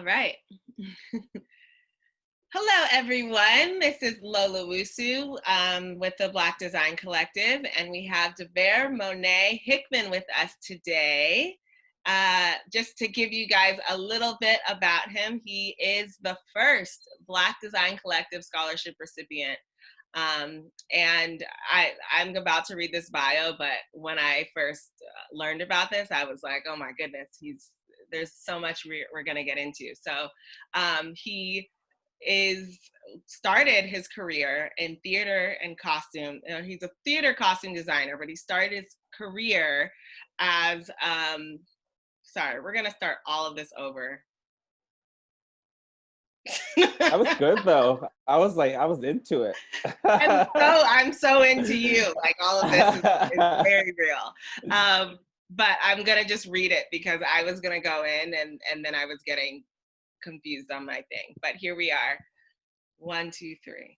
right. Hello, everyone. This is Lola Wusu with the Black Design Collective, and we have Devert Hickman with us today. Just to give you guys a little bit about him, he is the first Black Design Collective scholarship recipient. And I'm about to read this bio, but when I first learned about this, I was like, oh my goodness, there's so much we're going to get into. So he started his career in theater and costume. He's a theater costume designer, but he started his career as, sorry, we're going to start all of this over. That was good though. I was into it. I'm so into you. Like all of this is very real. But I'm gonna just read it because I was gonna go in and then I was getting confused on my thing. But here we are. 1, 2, 3.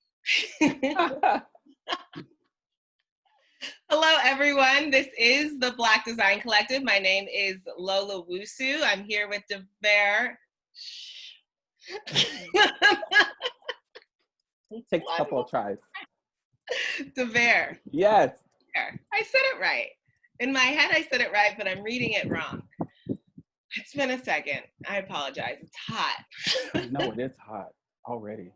Hello, everyone. This is the Black Design Collective. My name is Lola Wusu. I'm here with Devert. It takes a couple of tries. Devert. Yes. I said it right. In my head, I said it right, but I'm reading it wrong. It's been a second. I apologize. It's hot. No, it is hot already.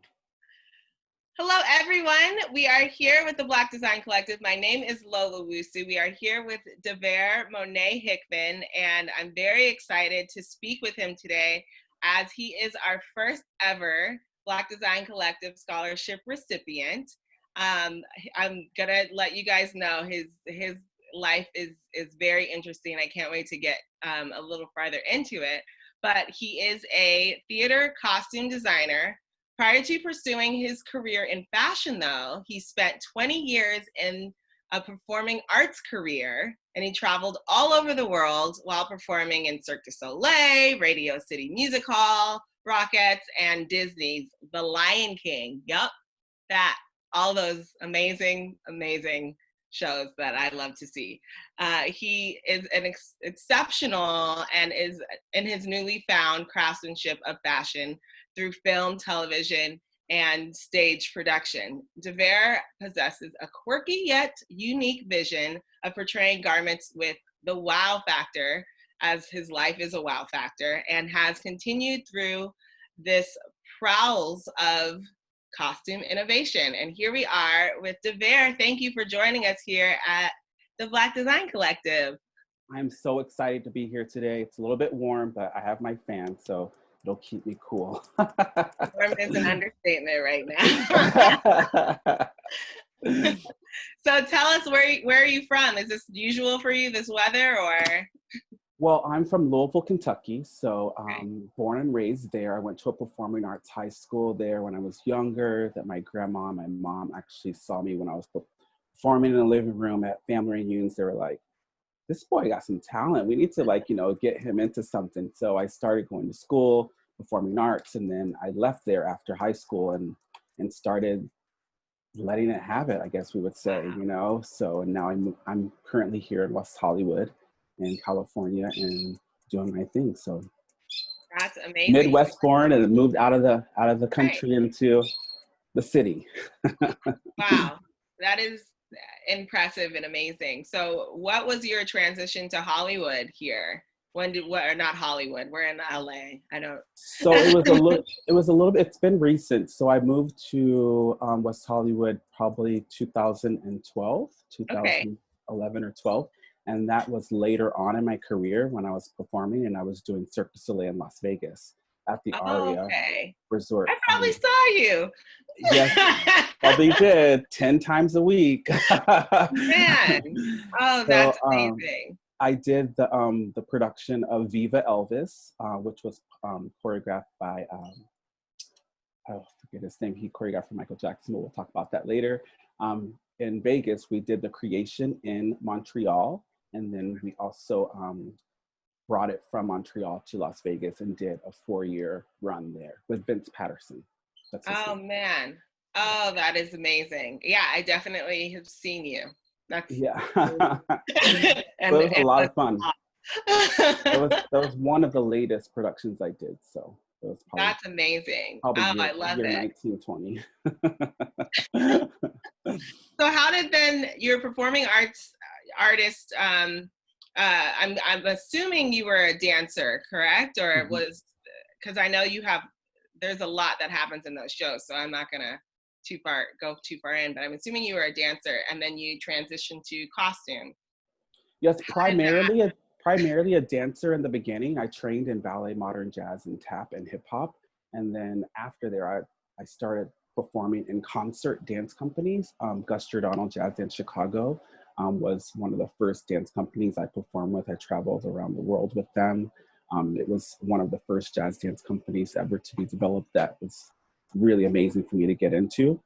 Hello, everyone. We are here with the Black Design Collective. My name is Lola Wusu. We are here with Devert Hickman, and I'm very excited to speak with him today as he is our first ever Black Design Collective scholarship recipient. I'm gonna let you guys know his life is very interesting. I can't wait to get a little farther into it. But he is a theater costume designer. Prior to pursuing his career in fashion, though, he spent 20 years in a performing arts career, and he traveled all over the world while performing in Cirque du Soleil, Radio City Music Hall, Rockettes, and Disney's The Lion King. Yup, that. All those amazing, amazing shows that I love to see. He is an exceptional and is in his newly found craftsmanship of fashion through film, television, and stage production. Devert possesses a quirky yet unique vision of portraying garments with the wow factor, as his life is a wow factor, and has continued through this prowls of costume innovation. And here we are with Devert. Thank you for joining us here at the Black Design Collective. I'm so excited to be here today. It's a little bit warm, but I have my fan, so it'll keep me cool. Warm is an understatement right now. So tell us, where are you from? Is this usual for you, this weather, or? Well, I'm from Louisville, Kentucky, so born and raised there. I went to a performing arts high school there when I was younger, that my grandma and my mom actually saw me when I was performing in the living room at family reunions. They were like, this boy got some talent. We need to get him into something. So I started going to school, performing arts, and then I left there after high school and started letting it have it, I guess we would say, So and now I'm currently here in West Hollywood in California and doing my thing. So that's amazing. Midwest born and moved out of the country into the city. Wow, that is impressive and amazing. So what was your transition to Hollywood here? Not Hollywood, we're in LA. I don't. So it was a little bit, it's been recent. So I moved to West Hollywood probably 2012, 2011 or 12. And that was later on in my career when I was performing and I was doing Cirque du Soleil in Las Vegas at the Aria Resort. I probably saw you. Yes, probably did 10 times a week. Man, that's amazing. I did the production of Viva Elvis, which was choreographed by, I forget his name. He choreographed for Michael Jackson, but we'll talk about that later. In Vegas, we did the creation in Montreal. And then we also brought it from Montreal to Las Vegas and did a 4-year run there with Vince Patterson. Man. Oh, that is amazing. Yeah, I definitely have seen you. Yeah. It was a lot of fun. That was one of the latest productions I did. So It was That's amazing. probably Oh, I year love year it. 1920. So how did then your performing arts artist, I'm assuming you were a dancer, correct? Or it Mhm. was, because I know you have, there's a lot that happens in those shows, so I'm not gonna go too far in, but I'm assuming you were a dancer and then you transitioned to costume. Yes, How did that? primarily a dancer in the beginning. I trained in ballet, modern jazz, and tap and hip hop. And then after there, I started performing in concert dance companies. Gus Giordano Jazz Dance Chicago was one of the first dance companies I performed with. I traveled around the world with them. It was one of the first jazz dance companies ever to be developed that was really amazing for me to get into.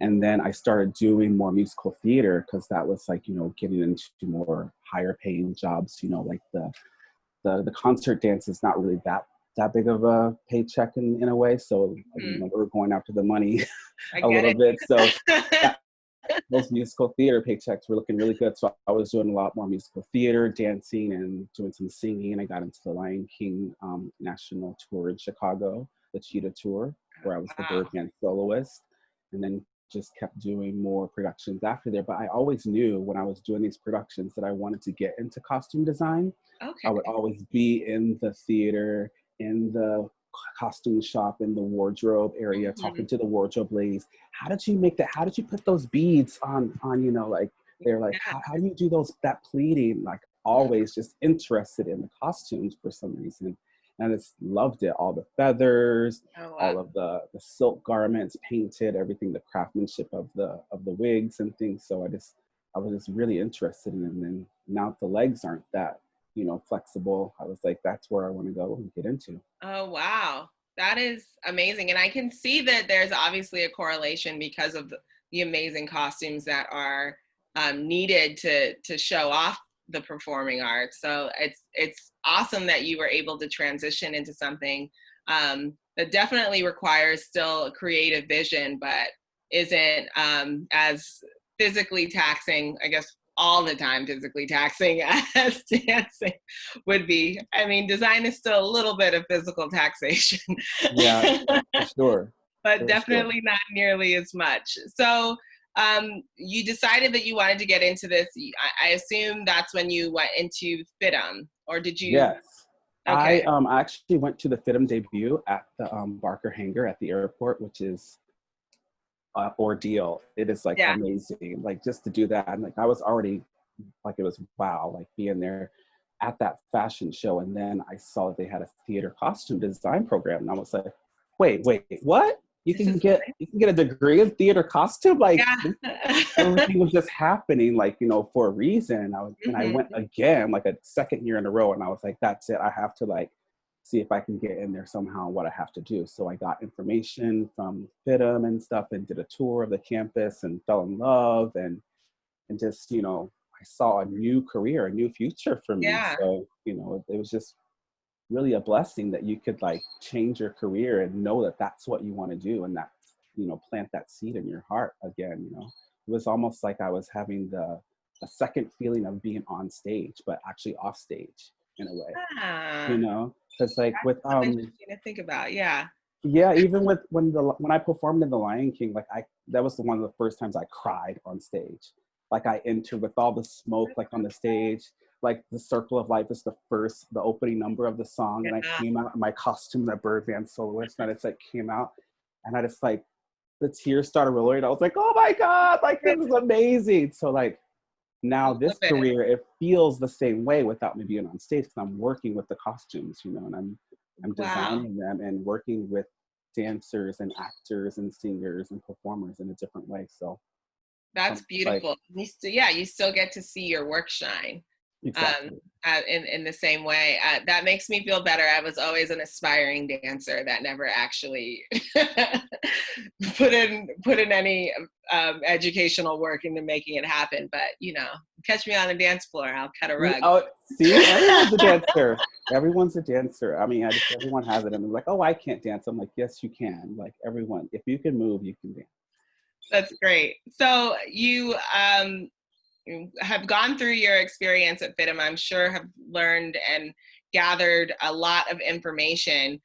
And then I started doing more musical theater because that was like, getting into more higher paying jobs, like the concert dance is not really that big of a paycheck in a way. So, Mhm. we were going after the money I a get little bit. So it. that, those musical theater paychecks were looking really good. So I was doing a lot more musical theater, dancing, and doing some singing. I got into the Lion King national tour in Chicago, the Cheetah Tour, where I was the Wow. Birdman soloist, and then just kept doing more productions after there. But I always knew when I was doing these productions that I wanted to get into costume design. I Okay. would always be in the theater, in the costume shop, in the wardrobe area, talking Mhm. to the wardrobe ladies. How did you make that? How did you put those beads on, like they're like, Yeah. how do you do that pleating? Like always just interested in the costumes for some reason. And I just loved it. All the feathers, Oh, wow. all of the silk garments painted, everything, the craftsmanship of the wigs and things. So I was just really interested in it. And then now the legs aren't that, flexible. I was like, that's where I want to go and get into. Oh, wow. That is amazing. And I can see that there's obviously a correlation because of the amazing costumes that are needed to show off the performing arts. So it's awesome that you were able to transition into something that definitely requires still a creative vision, but isn't as physically taxing, I guess, all the time physically taxing as dancing would be. I mean, design is still a little bit of physical taxation, Yeah, for sure. but For sure. definitely not nearly as much. So, you decided that you wanted to get into this. I assume that's when you went into FITM, or did you? Yes. Okay. I actually went to the FITM debut at the Barker Hangar at the airport, which is ordeal. It is like Yeah. amazing, like just to do that. And like I was already like it was wow, like being there at that fashion show, and then I saw that they had a theater costume design program, and I was like, wait, what? This is You can get a degree in theater costume? Like yeah. everything was just happening, like for a reason. And I went Mhm. again, like a second year in a row, and I was like, that's it. I have to like see if I can get in there somehow. What I have to do. So I got information from FITM and stuff, and did a tour of the campus, and fell in love, and just I saw a new career, a new future for me. Yeah. So it was just really a blessing that you could like change your career and know that that's what you want to do, and that plant that seed in your heart again. It was almost like I was having the a second feeling of being on stage but actually off stage in a way, Ah, because like with so interesting to think about. Yeah. yeah, even with when I performed in the Lion King, like that was one of the first times I cried on stage. Like I entered with all the smoke, like on the stage, like the Circle of Life is the opening number of the song, and I Yeah. came out in my costume, that Birdman soloist, and I just like came out, and I just like the tears started rolling. I was like, oh my god, like this is amazing. So like I now love this it. career, it feels the same way without me being on stage, because I'm working with the costumes, and I'm Wow. designing them and working with dancers and actors and singers and performers in a different way. So That's it's like beautiful. Yeah, you still get to see your work shine. um, exactly. in the same way. That makes me feel better. I was always an aspiring dancer that never actually put in any educational work into making it happen. But catch me on the dance floor, I'll cut a rug. Oh, see, everyone's a dancer. Everyone's a dancer. I mean, everyone has it, and they're like, "Oh, I can't dance." I'm like, "Yes, you can." Like everyone, if you can move, you can dance. That's great. So you have gone through your experience at FITM, I'm sure have learned and gathered a lot of information.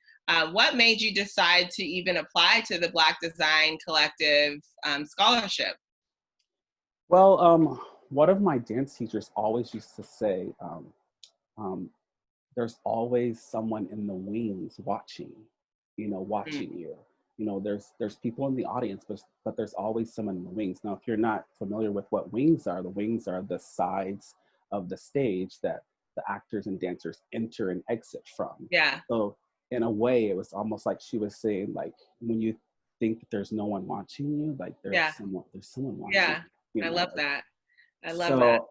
What made you decide to even apply to the Black Design Collective scholarship? Well, one of my dance teachers always used to say, um, there's always someone in the wings watching, Mm, watching you. There's people in the audience, but there's always someone in the wings. Now, if you're not familiar with what wings are, the wings are the sides of the stage that the actors and dancers enter and exit from. yeah, So in a way, it was almost like she was saying, like, when you think that there's no one watching you, like yeah, there's someone watching, yeah. you I know, love like. that. I love that. So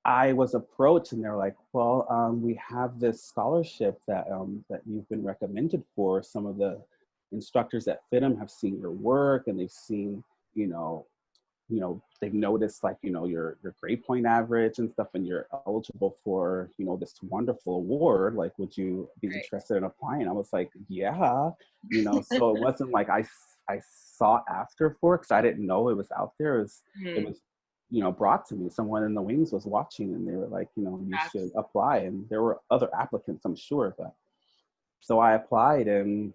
I was approached and they're like, well, we have this scholarship that you've been recommended for. Some of the instructors at FITM have seen your work and they've seen, you know, they've noticed, like, your grade point average and stuff, and you're eligible for, this wonderful award. Like, would you be Right. interested in applying? I was like, yeah, so it wasn't like I sought after for it, because I didn't know it was out there. It Mhm. was, brought to me. Someone in the wings was watching and they were like, you should That's apply. And there were other applicants, I'm sure, but so I applied. And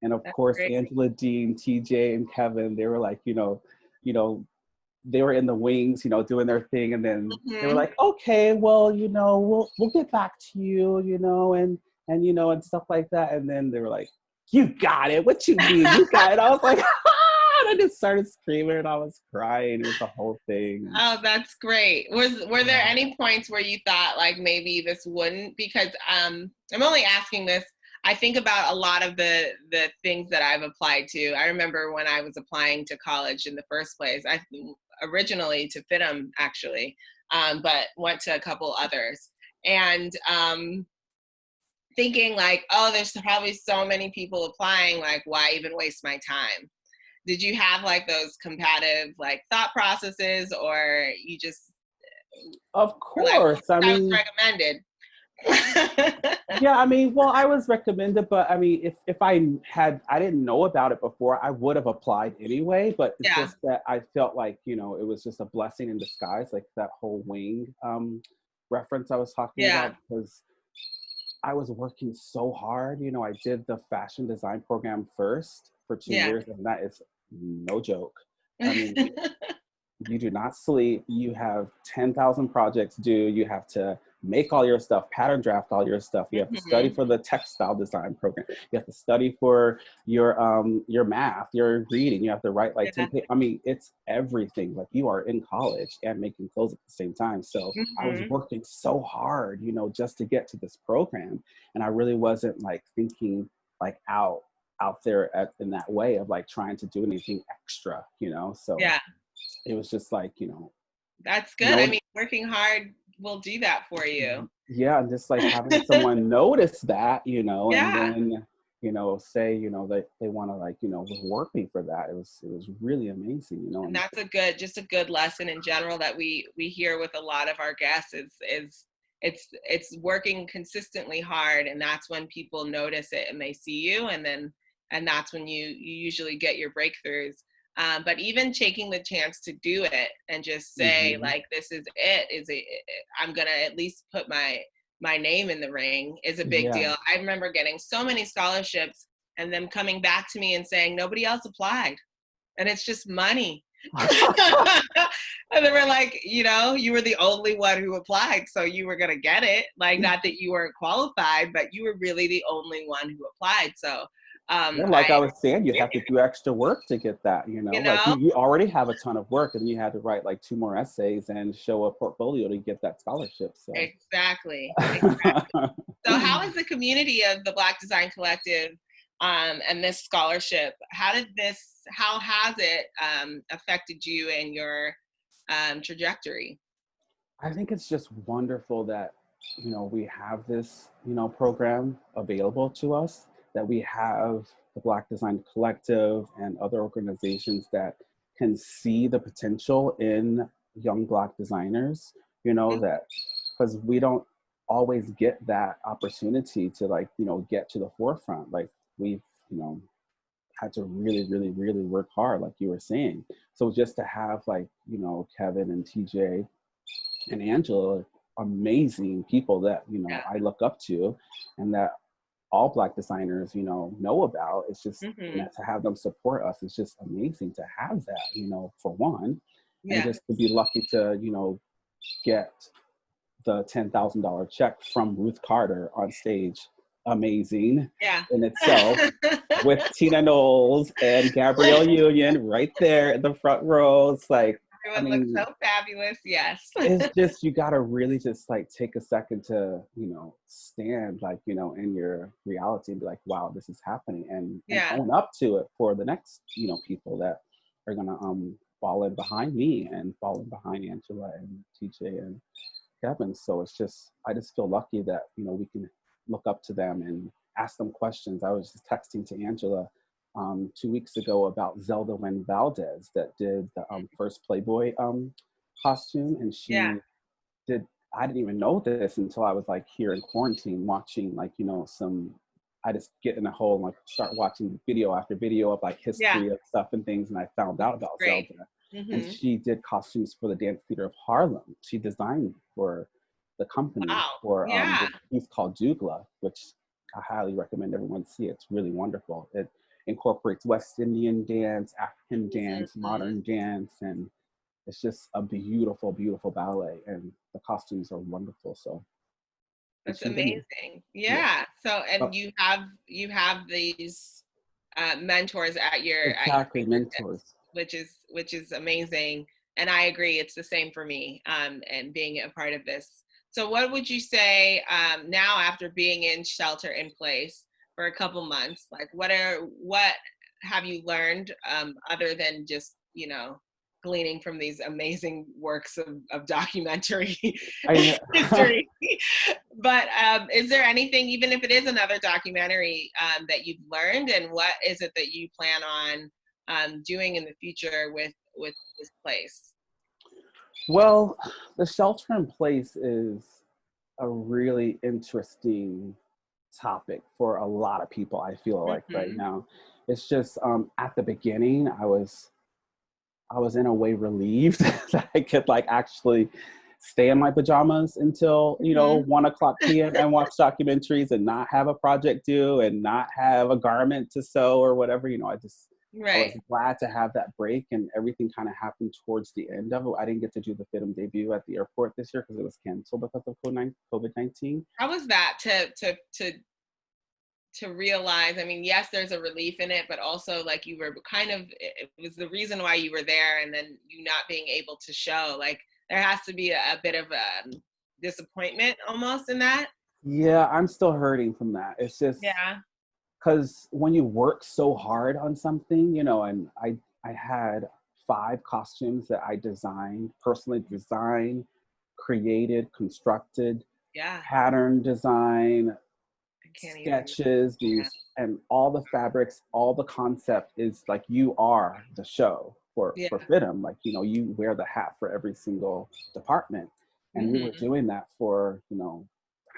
of that's course, great. Angela, Dean, TJ, and Kevin, they were like, you know, they were in the wings, doing their thing. And then they were Mhm. like, okay, well, we'll get back to you, and stuff like that. And then they were like, you got it. What you mean? You got it. I was like, and I just started screaming and I was crying. It was the whole thing. Oh, that's great. Were there any points where you thought like maybe this wouldn't? Because I'm only asking this. I think about a lot of the things that I've applied to. I remember when I was applying to college in the first place. I originally to FITM actually, but went to a couple others. And thinking like, oh, there's probably so many people applying. Like, why even waste my time? Did you have like those combative like thought processes, or you just Of were like, well, course. I I was mean, recommended? yeah, I mean, well, I was recommended, but I mean, I didn't know about it before, I would have applied anyway. But it's Yeah, just that I felt like, it was just a blessing in disguise, like that whole wing reference I was talking yeah, about, because I was working so hard. I did the fashion design program first for two yeah. years, and that is no joke. I mean, you do not sleep. You have 10,000 projects due. You have to make all your stuff, pattern draft all your stuff. You have to study Mhm. for the textile design program. You have to study for your math, your reading. You have to write like Yeah. 10 pages. I mean, it's everything. Like, you are in college and making clothes at the same time. So I was Mhm. working so hard, just to get to this program. And I really wasn't like thinking like out there in that way of like trying to do anything extra, so Yeah, it was just like, that's good. I no, mean, working hard will do that for you. yeah, and just like having someone notice that, and Yeah. then, say, that they want to, like, reward me for that. It was really amazing, And and that's a good, just a good lesson in general that we hear with a lot of our guests is it's working consistently hard, and that's when people notice it and they see you, and that's when you usually get your breakthroughs. But even taking the chance to do it and just say mhm, like, this is it, I'm gonna at least put my name in the ring, is a big yeah. deal. I remember getting so many scholarships and them coming back to me and saying nobody else applied, and it's just money. And they were like, you were the only one who applied, so you were going to get it. Like, not that you weren't qualified, but you were really the only one who applied. So, Yeah, I, like I was saying, you have to do extra work to get that, you like know, you already have a ton of work and you had to write like 2 more essays and show a portfolio to get that scholarship. So exactly. So, how is the community of the Black Design Collective and this scholarship? How has it affected you and your trajectory? I think it's just wonderful that, we have this, program available to us, that we have the Black Design Collective and other organizations that can see the potential in young Black designers, that, because we don't always get that opportunity to, like, get to the forefront. Like, we've, you know, had to really, really, really work hard, like you were saying. So just to have, like, Kevin and TJ and Angela, amazing people that, Yeah. I look up to, and that all Black designers, know about. It's just, Mm-hmm. to have them support us, it's just amazing to have that, for one, and Yeah. just to be lucky to, get the $10,000 check from Ruth Carter on stage. Amazing Yeah. in itself, with Tina Knowles and Gabrielle Union right there in the front row. It's like, I Everyone looks mean, so fabulous. Yes. it's just, you gotta really just like take a second to, stand like, in your reality and be like, wow, this is happening, and Yeah. own up to it for the next, people that are gonna fall in behind me and fall in behind Angela and TJ and Kevin. So it's just, I just feel lucky that, we can look up to them and ask them questions. I was just texting to Angela 2 weeks ago about Zelda Wynn Valdez that did the first Playboy costume. And Yeah. she did, I didn't even know this until I was like here in quarantine watching like, I just get in a hole and like start watching video after video of like Yeah. history of stuff and things. And I found out about Great. Zelda. And Mm-hmm. she did costumes for the Dance Theater of Harlem. She designed for the company Wow. for Yeah. this piece called Dougla, which I highly recommend everyone see. It's really wonderful. It incorporates West Indian dance, African dance, Mm-hmm. modern dance, and it's just a beautiful, beautiful ballet. And the costumes are wonderful. So, and That's she didn't, amazing. yeah. Yeah. So, and Oh, you have these mentors at your exactly, fingertips, mentors. which is amazing. And I agree, it's the same for me. And being a part of this. So, what would you say now after being in shelter in place for a couple months? Like, what have you learned other than just gleaning from these amazing works of documentary I history? But is there anything, even if it is another documentary, that you've learned, and what is it that you plan on doing in the future with this place? Well, the shelter in place is a really interesting topic for a lot of people. I feel like right Hmm. now, it's just at the beginning, I was in a way relieved that I could like actually stay in my pajamas until Hmm. 1 o'clock p.m. and watch documentaries and not have a project due and not have a garment to sew or whatever. I was Right. glad to have that break, and everything kind of happened towards the end of it. I didn't get to do the film debut at the airport this year because it was canceled because of COVID-19. How was that to realize? I mean, yes, there's a relief in it, but also like you were kind of, it was the reason why you were there, and then you not being able to show. Like there has to be a bit of disappointment almost in that. Yeah, I'm still hurting from that. It's just Yeah. because when you work so hard on something, and I had 5 costumes that I designed, personally designed, created, constructed, Yeah. pattern design, I can't even. sketches, Yeah. these, and all the fabrics, all the concept is like you are the show Yeah. for FITM. Like, you wear the hat for every single department. And we were Hmm. doing that for,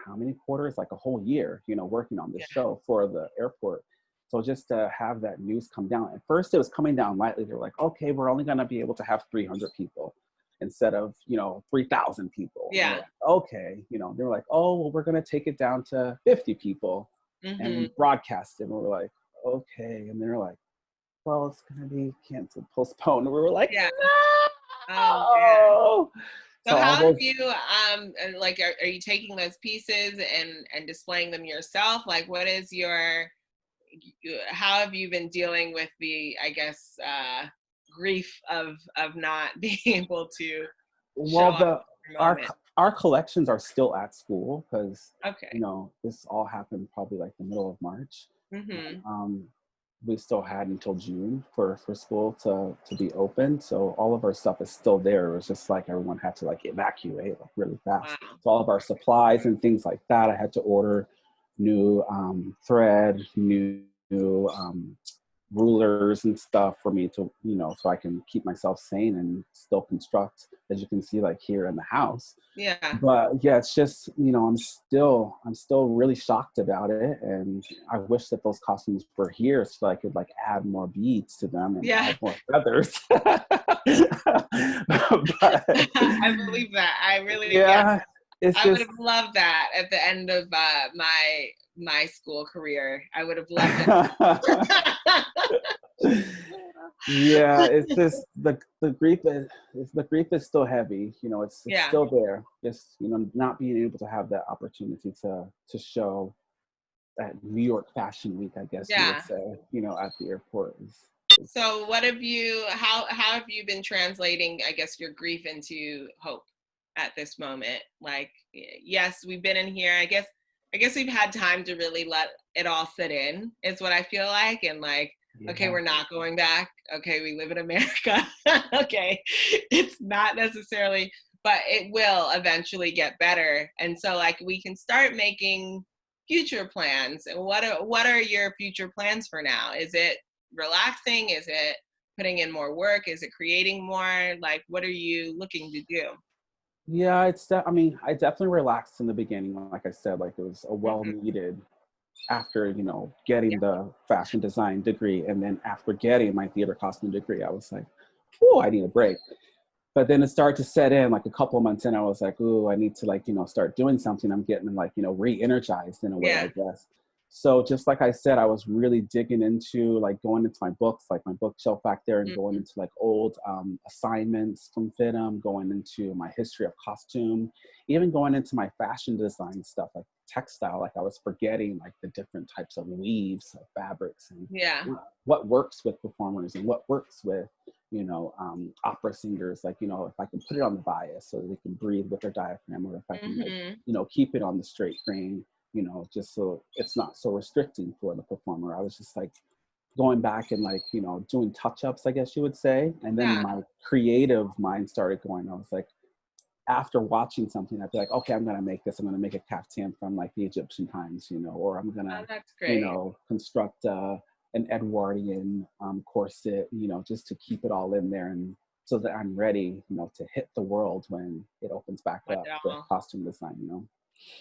how many quarters? Like a whole year, working on this Yeah. show for the airport. So just to have that news come down, at first it was coming down lightly. They were like, okay, we're only going to be able to have 300 people instead of 3,000 people. And we're Yeah. like, okay, they were like, oh well, we're going to take it down to 50 people Hmm. and broadcast it. And we were like, okay. And they're like, well, it's going to be canceled, postponed. And we were like, Yeah. Oh man. no. So So all how have those, you like are you taking those pieces and displaying them yourself? Like what is how have you been dealing with the, I guess, grief of not being able to show well, up for a our moment? our collections are still at school because Okay. this all happened probably like the middle of March. And, Mm-hmm. we still had until June for school to be open. So all of our stuff is still there. It was just like everyone had to like evacuate like really fast. Wow. So all of our supplies and things like that, I had to order new thread, new rulers and stuff for me to, so I can keep myself sane and still construct, as you can see, like here in the house. Yeah. But yeah, it's just, I'm still really shocked about it. And I wish that those costumes were here so I could like add more beads to them and Yeah. add more feathers. But I believe that. I really, yeah. yeah, it's I would just have loved that at the end of my school career. I would have loved it. yeah, it's just the grief is the grief is still heavy. You know, it's Yeah, still there. Just, you know, not being able to have that opportunity to show at New York Fashion Week, I guess you would yeah. say, you know, at the airport is So what have you how have you been translating, I guess, your grief into hope at this moment? Like, yes, we've been in here. I guess we've had time to really let it all sit in, is what I feel like. And like, okay, yeah. we're not going back. Okay, we live in America. Okay. It's not necessarily, but it will eventually get better. And so like we can start making future plans. And what are your future plans for now? Is it relaxing? Is it putting in more work? Is it creating more? Like, what are you looking to do? Yeah, I mean, I definitely relaxed in the beginning. Like I said, like it was a well Mhm. needed after, you know, getting Yeah, the fashion design degree. And then after getting my theater costume degree, I was like, oh, I need a break. But then it started to set in like a couple of months in. I was like, ooh, I need to, like, you know, start doing something. I'm getting like, you know, re-energized in a way, I yeah. guess. So just like I said, I was really digging into like going into my books, like my bookshelf back there, and going Mhm. into like old assignments from FITM, going into my history of costume, even going into my fashion design stuff, like textile. Like I was forgetting like the different types of weaves of fabrics and Yeah. what works with performers and what works with, you know, opera singers, like, you know, if I can put it on the bias so they can breathe with their diaphragm, or if I can, like, Mhm. you know, keep it on the straight grain, you know, just so it's not so restricting for the performer. I was just like going back and, like, you know, doing touch ups, I guess you would say. And then Yeah. my creative mind started going. I was like, after watching something, I'd be like, okay, I'm gonna make this. I'm gonna make a caftan from like the Egyptian times, you know, or I'm Oh, gonna, that's you great. know, construct an Edwardian corset, you know, just to keep it all in there, and so that I'm ready, you know, to hit the world when it opens back up with Wow. costume design, you know.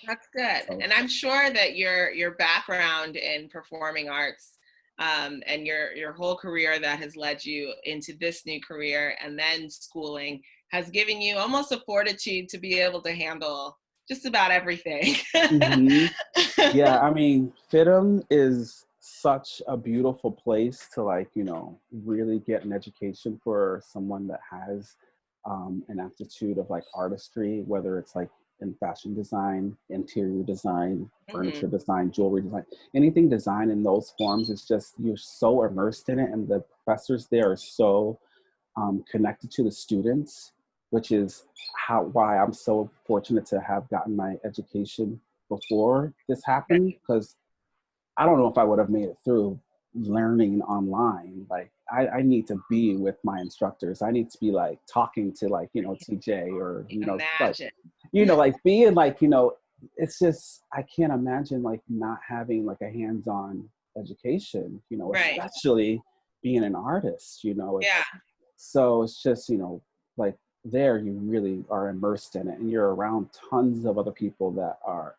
That's good. So And I'm sure that your background in performing arts, and your whole career that has led you into this new career and then schooling has given you almost a fortitude to be able to handle just about everything. mhm. Yeah, I mean, FITM is such a beautiful place to, like, you know, really get an education for someone that has an aptitude of like artistry, whether it's like in fashion design, interior design, Mhm. furniture design, jewelry design, anything design in those forms. It's just you're so immersed in it, and the professors there are so connected to the students, which is why I'm so fortunate to have gotten my education before this happened. Because I don't know if I would have made it through learning online. Like I need to be with my instructors. I need to be like talking to, like, you know, TJ, or, you know, like, Imagine. you know, like being like, you know, it's just I can't imagine like not having like a hands-on education, you know, Right. especially being an artist, you know. Yeah. It's just, you know, like there you really are immersed in it, and you're around tons of other people that are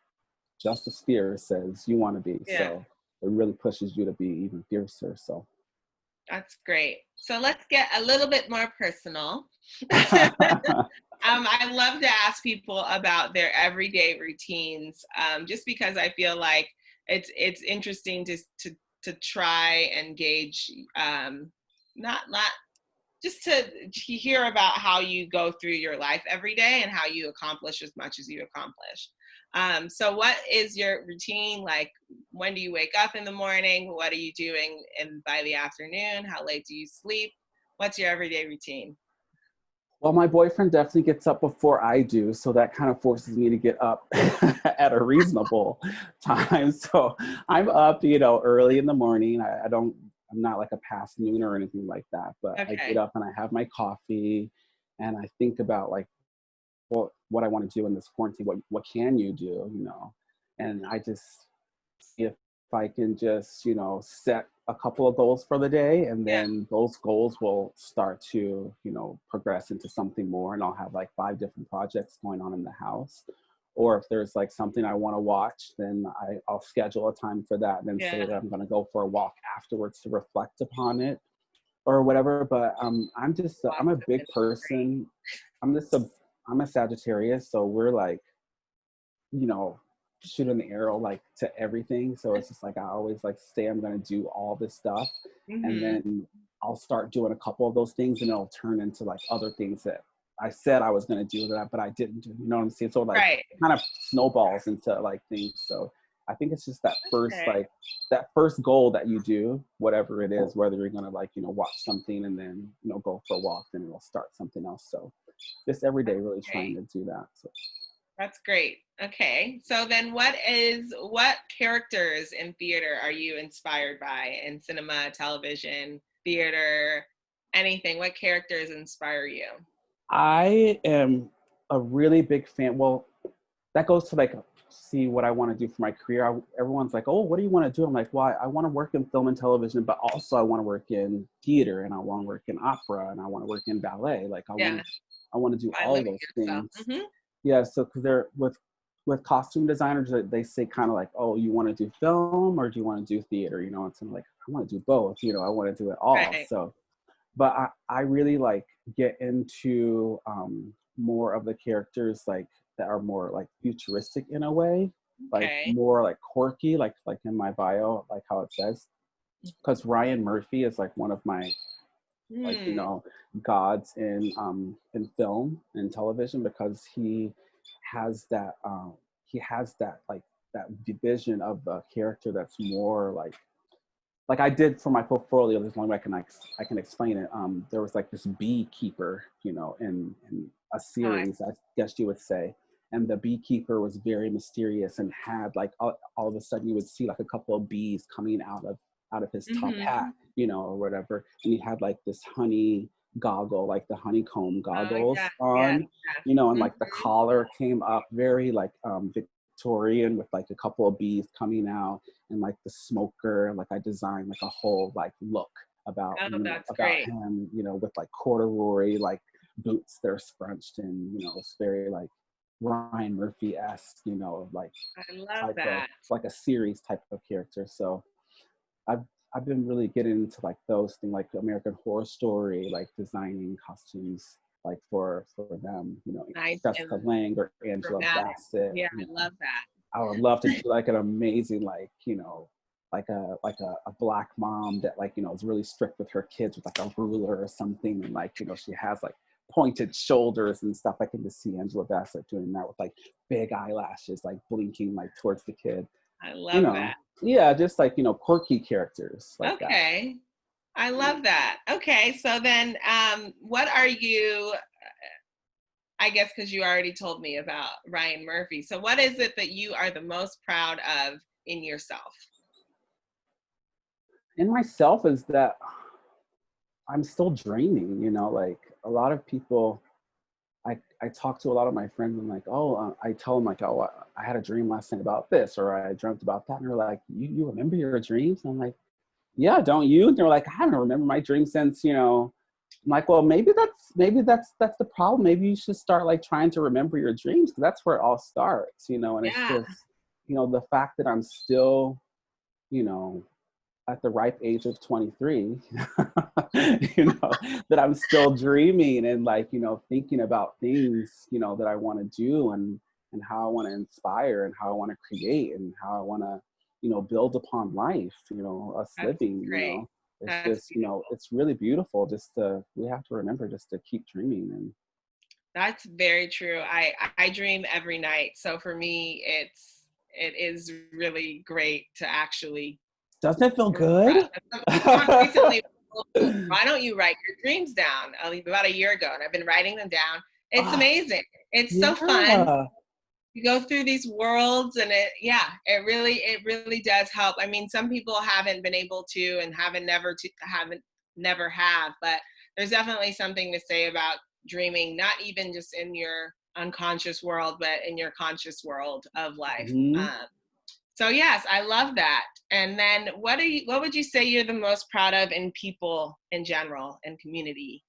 just as fierce as you want to be. Yeah. So it really pushes you to be even fiercer. So That's great. So let's get a little bit more personal. I love to ask people about their everyday routines, just because I feel like it's interesting to try and gauge, not just to hear about how you go through your life every day and how you accomplish as much as you accomplish. So what is your routine like? When do you wake up in the morning? What are you doing and by the afternoon? How late do you sleep? What's your everyday routine? well, my boyfriend definitely gets up before I do, so that kind of forces me to get up at a reasonable time. So I'm up, you know, early in the morning. I don't, I'm not like a past noon or anything like that, but I get Okay. up and I have my coffee, and I think about like what I want to do in this quarantine. What can you do, you know? And I just see if I can just, you know, set a couple of goals for the day, and Yeah. then those goals will start to, you know, progress into something more, and I'll have like 5 different projects going on in the house. Or if there's like something I want to watch, then I'll schedule a time for that, and then say Yeah. that I'm going to go for a walk afterwards to reflect upon it or whatever. But I'm Walks a have big been great. person. I'm just a I'm a Sagittarius, so we're like you know, shooting the arrow like to everything. So it's just like I always like say I'm gonna do all this stuff, and Mm-hmm. then I'll start doing a couple of those things, and it'll turn into like other things that I said I was gonna do that, but I didn't do. You know what I'm saying? So like Right. kind of snowballs into like things. So I think it's just that first Okay. like that first goal that you do, whatever it is, whether you're gonna like watch something and then go for a walk, then it'll start something else. So just every day really trying Okay. to do that. So That's great. Okay. So then what characters in theater are you inspired by in cinema, television, theater, anything? What characters inspire you? I am a really big fan. Well, that goes to like see what I want to do for my career. Everyone's like, "Oh, what do you want to do?" I'm like, "Well, I want to work in film and television, but also I want to work in theater, and I want to work in opera, and I want to work in ballet. Like Yeah, I want to do I all look of those at yourself. things." Hmm. Yeah, so because they're with costume designers, they say kind of like, "Oh, you want to do film or do you want to do theater?" It's like I want to do both. I want to do it all. Right. So but I really like get into more of the characters like that are more like futuristic in a way, like Okay. more like quirky, like in my bio, like how it says. Because Ryan Murphy is like one of my like Hmm. gods in film and television because he has that like that vision of a character that's more like I did for my portfolio. There's one way I can explain it. There was like this beekeeper, in a Oh, I, series, I guess you would say, and the beekeeper was very mysterious and had like all of a sudden you would see like a couple of bees coming out of his top hat, mm-hmm. or whatever, and he had like this honey goggle, like the honeycomb Yeah, goggles yeah, on, and yeah. like the Hmm. collar came up very like Victorian with like a couple of bees coming out and like the smoker, like I designed like a whole like look about Oh, that's about great. him, with like corduroy like boots that are scrunched and it's very like Ryan Murphy-esque, like I love type of that. like a series type of character. So I've I've been really getting into like those things like American Horror Story, like designing costumes like for them, Nice and Jessica Lange or Angela dramatic. Bassett, Yeah, I love that. I would love to do like an amazing like a black mom that like is really strict with her kids with like a ruler or something, and like she has like pointed shoulders and stuff. I can just see Angela Bassett doing that with like big eyelashes like blinking like towards the kid. I You love know, that. yeah, just like quirky characters like that. Okay. I love that. Okay, so then what are you, I guess because you already told me about Ryan Murphy. So what is it that you are the most proud of in yourself? And myself is that I'm still dreaming. Like a lot of people I talk to a lot of my friends and like, oh, I tell them like, oh, I had a dream last night about this, or I dreamt about that, and they're like, you remember your dreams? And I'm like, yeah, don't you? And they're like, I don't remember my dream since. I'm like, well, maybe that's the problem. Maybe you should start like trying to remember your dreams because that's where it all starts. And it's Yeah, just, the fact that I'm still, you know, at the ripe age of 23, that I'm still dreaming and like, thinking about things, that I want to do and how I want to inspire and how I want to create and how I want to, build upon life, us that's living, great. it's That's just, beautiful. it's really beautiful we have to remember just to keep dreaming. And That's very true. I dream every night. So for me, it is really great to actually doesn't it feel refresh. good? Someone recently, "Oh, why don't you write your dreams down?" About a year ago, and I've been writing them down. It's Ah, amazing. It's so fun. yeah. You go through these worlds, and it really does help. I mean, some people haven't been able to, and haven't never have, but there's definitely something to say about dreaming, not even just in your unconscious world, but in your conscious world of life. Mhm. So yes, I love that. And then what would you say you're the most proud of in people in general and community?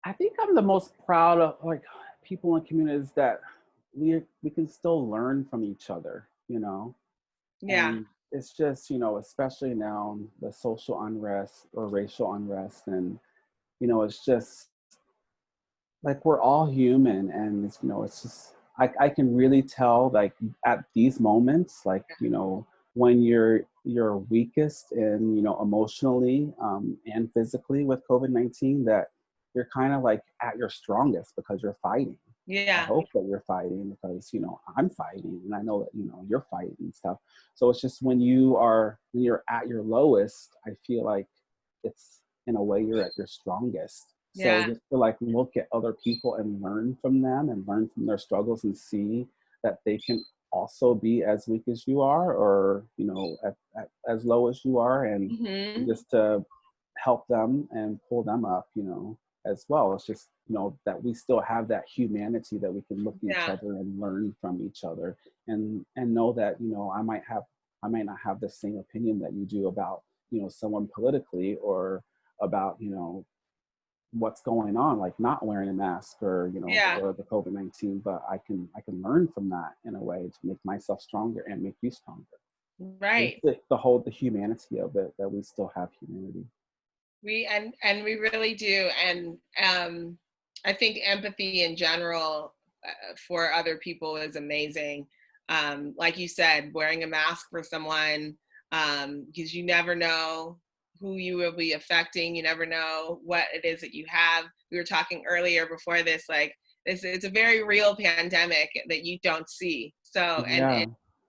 I think I'm the most proud of like people in communities that we can still learn from each other, Yeah. and it's just, especially now the social unrest or racial unrest, and it's just like we're all human, and it's just I can really tell, like, at these moments, like, you know, when you're weakest and, you know, emotionally and physically with COVID-19, that you're kind of like at your strongest because you're fighting. I Yeah. hope that you're fighting because, you know, I'm fighting and I know that, you know, you're fighting and stuff. So it's just when you're at your lowest, I feel like it's in a way you're at your strongest. So Yeah. just to like look at other people and learn from them and learn from their struggles and see that they can also be as weak as you are, or, you know, at as low as you are, and Hmm. just to help them and pull them up, you know, as well. It's just, you know, that we still have that humanity, that we can look at each Yeah. other and learn from each other, and know that, you know, I might not have the same opinion that you do about, you know, someone politically, or about, you know, what's going on, like not wearing a mask, or, you know, Yeah. for the COVID-19, but I can learn from that in a way to make myself stronger and make you stronger. Just Right. the humanity of it, that we still have humanity. We really do, and I think empathy in general for other people is amazing. Like you said, wearing a mask for someone, because you never know who you will be affecting. You never know what it is that you have. We were talking earlier before this, like this, it's a very real pandemic that you don't see. So, and Yeah.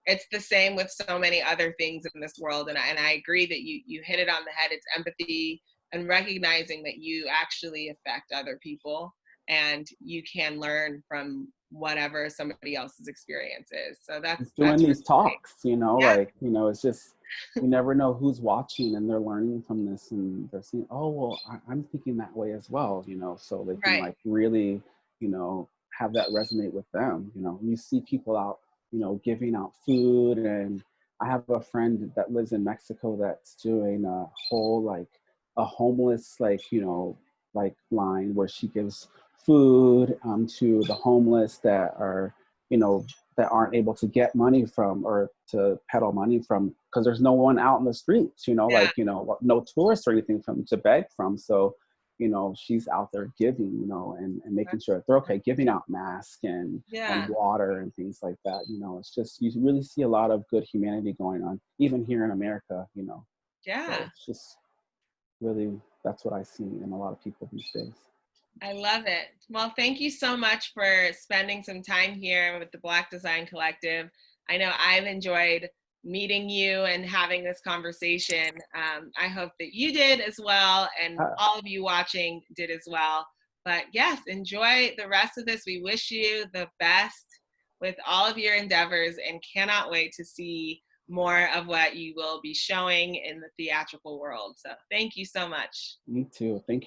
it's the same with so many other things in this world. And I agree that you hit it on the head. It's empathy and recognizing that you actually affect other people and you can learn from whatever somebody else's experience is. So Doing that's these really great. talks, you know, Yeah. like, you know, it's just, you never know who's watching, and they're learning from this, and they're saying, oh, well, I'm thinking that way as well, you know, so they can Right. like really, you know, have that resonate with them. You know, you see people out, you know, giving out food. And I have a friend that lives in Mexico that's doing a whole, like, a homeless, like, you know, like line where she gives food to the homeless that are, you know, that aren't able to get money from, or to peddle money from, because there's no one out in the streets, you know, Yeah. like, you know, no tourists or anything from to beg from. So, you know, she's out there giving, you know, and making sure that they're okay, giving out masks and Yeah. water and things like that. You know, it's just, you really see a lot of good humanity going on, even here in America, you know. So Yeah. it's just really, that's what I see in a lot of people these days. I love it. Well, thank you so much for spending some time here with the Black Design Collective. I know I've enjoyed meeting you and having this conversation. I hope that you did as well, and Uh, all of you watching did as well. But yes, enjoy the rest of this. We wish you the best with all of your endeavors and cannot wait to see more of what you will be showing in the theatrical world. So thank you so much. Me too. Thank